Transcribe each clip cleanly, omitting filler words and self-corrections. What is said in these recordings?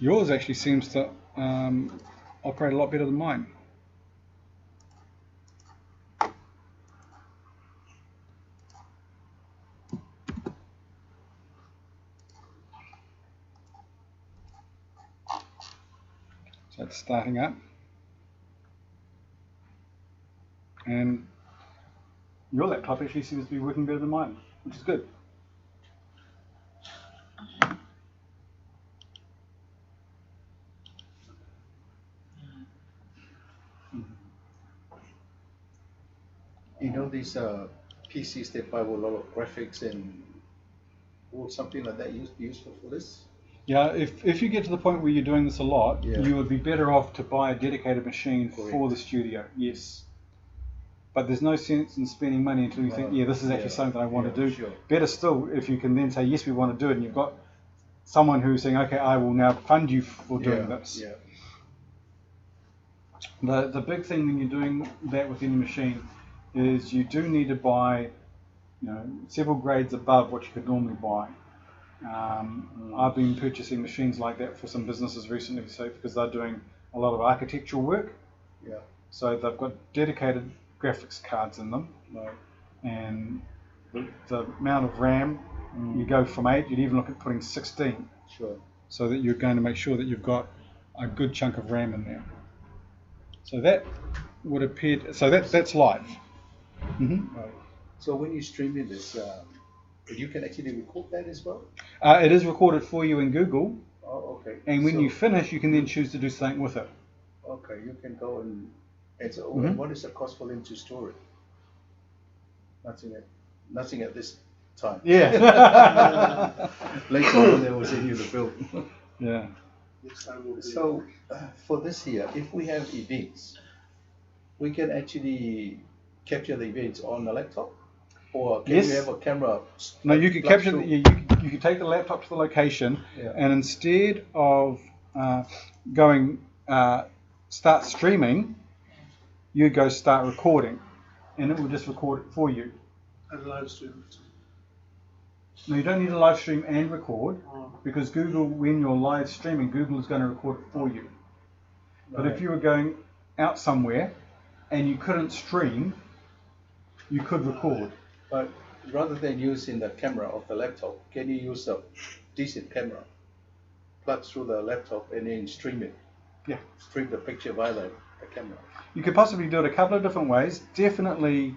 Yours actually seems to operate a lot better than mine. So it's starting up. And your laptop actually seems to be working better than mine, which is good. You know these PCs they buy with a lot of graphics and or something like that useful for this? Yeah, if you get to the point where you're doing this a lot, Yeah. you would be better off to buy a dedicated machine for Correct. the studio, yes. But there's no sense in spending money until you think, yeah, this is actually something that I want to do. Sure. Better still, if you can then say, yes, we want to do it, and you've got someone who's saying, okay, I will now fund you for doing this. Yeah. The big thing when you're doing that with any machine is you do need to buy, several grades above what you could normally buy. I've been purchasing machines like that for some businesses recently, so because they're doing a lot of architectural work. Yeah. So they've got dedicated graphics cards in them, Right. and the amount of RAM, you go from 8, you'd even look at putting 16, Sure. so that you're going to make sure that you've got a good chunk of RAM in there. So that would appear, so that's live. Right. So when you're streaming this, you can actually record that as well? It is recorded for you in Google, Oh, okay. and when So- you finish, you can then choose to do something with it. Okay, you can go and so Mhm. what is the cost for them to store it? Nothing at this time. Yeah. Later on, they will send you the bill. Yeah. So for this here, if we have events, we can actually capture the events on the laptop, or can Yes. you have a camera? No, you could flash capture. through? You could take the laptop to the location, Yeah. and instead of going start streaming, you go start recording, and it will just record it for you. And live stream. No, you don't need a live stream and record, Oh. because Google, when you're live streaming, Google is going to record it for you. But if Right. you were going out somewhere and you couldn't stream, you could record. But rather than using the camera of the laptop, can you use a decent camera? Plug through the laptop and then stream it. Yeah. Stream the picture via the camera. You could possibly do it a couple of different ways. Definitely,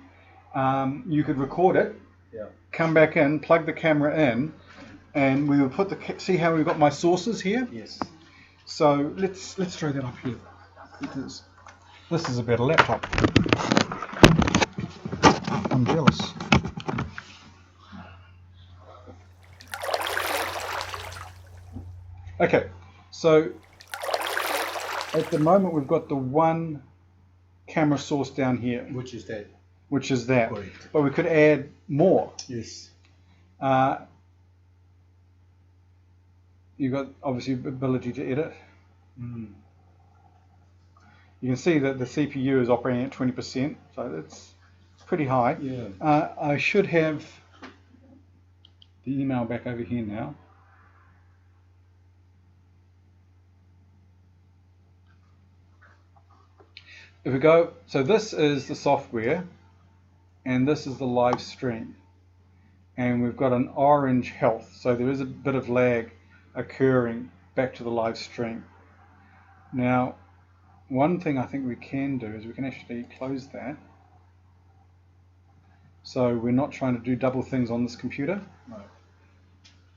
you could record it, Yeah. come back in, plug the camera in, and we would put see how we've got my sources here? Yes. So let's throw that up here, because this is a better laptop. I'm jealous. Okay, so at the moment we've got the one camera source down here, Which is that? which is that. Correct. But we could add more. Yes. You've got obviously ability to edit. You can see that the CPU is operating at 20%, so that's pretty high. Yeah. I should have the email back over here now. If we go, so this is the software, and this is the live stream. And we've got an orange health, so there is a bit of lag occurring back to the live stream. Now, one thing I think we can do is we can actually close that. So we're not trying to do double things on this computer. No.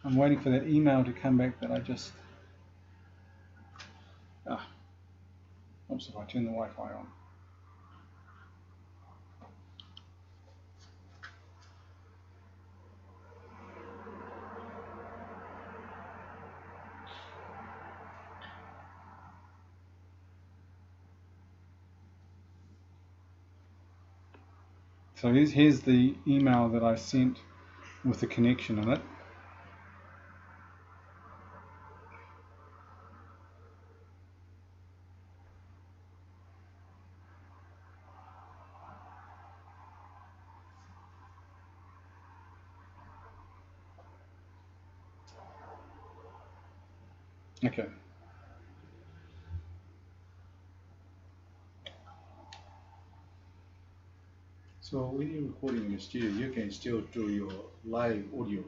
I'm waiting for that email to come back that I just... Oops, if I turn the Wi-Fi on. So here's the email that I sent with the connection in it. Okay. So when you're recording in the studio, you can still do your live audio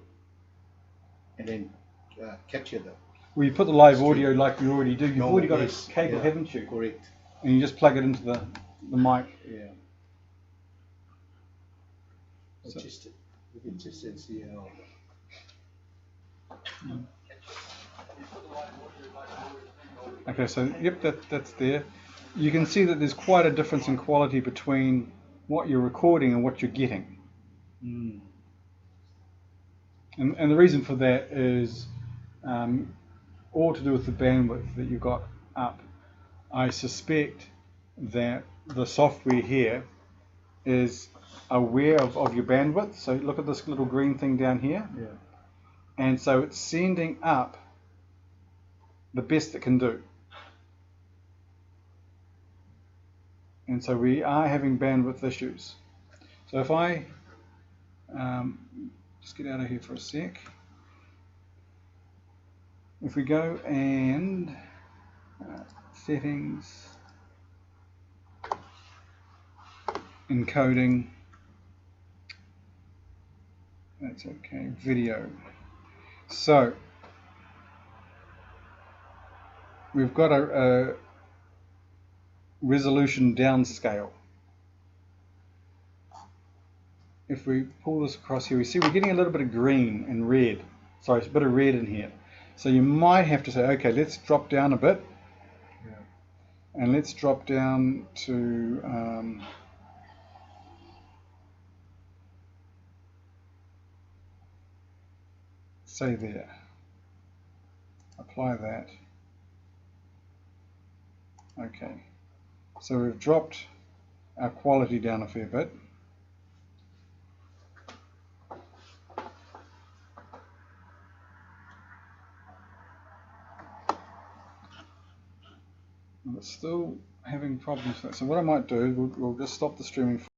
and then capture them. Well, you put the live Stream. audio like you already do. You've No, already got yes, a cable, yeah, haven't you? Correct. And you just plug it into the mic. Yeah. So, we can just see how. Okay, so yep, that's there. You can see that there's quite a difference in quality between what you're recording and what you're getting. Mm. And the reason for that is all to do with the bandwidth that you've got up. I suspect that the software here is aware of your bandwidth. So look at this little green thing down here. Yeah. And so it's sending up the best it can do. And so we are having bandwidth issues. So if I just get out of here for a sec. If we go and settings, encoding, that's okay, video. So we've got a resolution downscale. If we pull this across here, we see we're getting a little bit of green and red. Sorry, it's a bit of red in here. So you might have to say, okay, let's drop down a bit. Yeah. And let's drop down to say there. Apply that. Okay. So we've dropped our quality down a fair bit. And it's still having problems with that. So what I might do, we'll just stop the streaming.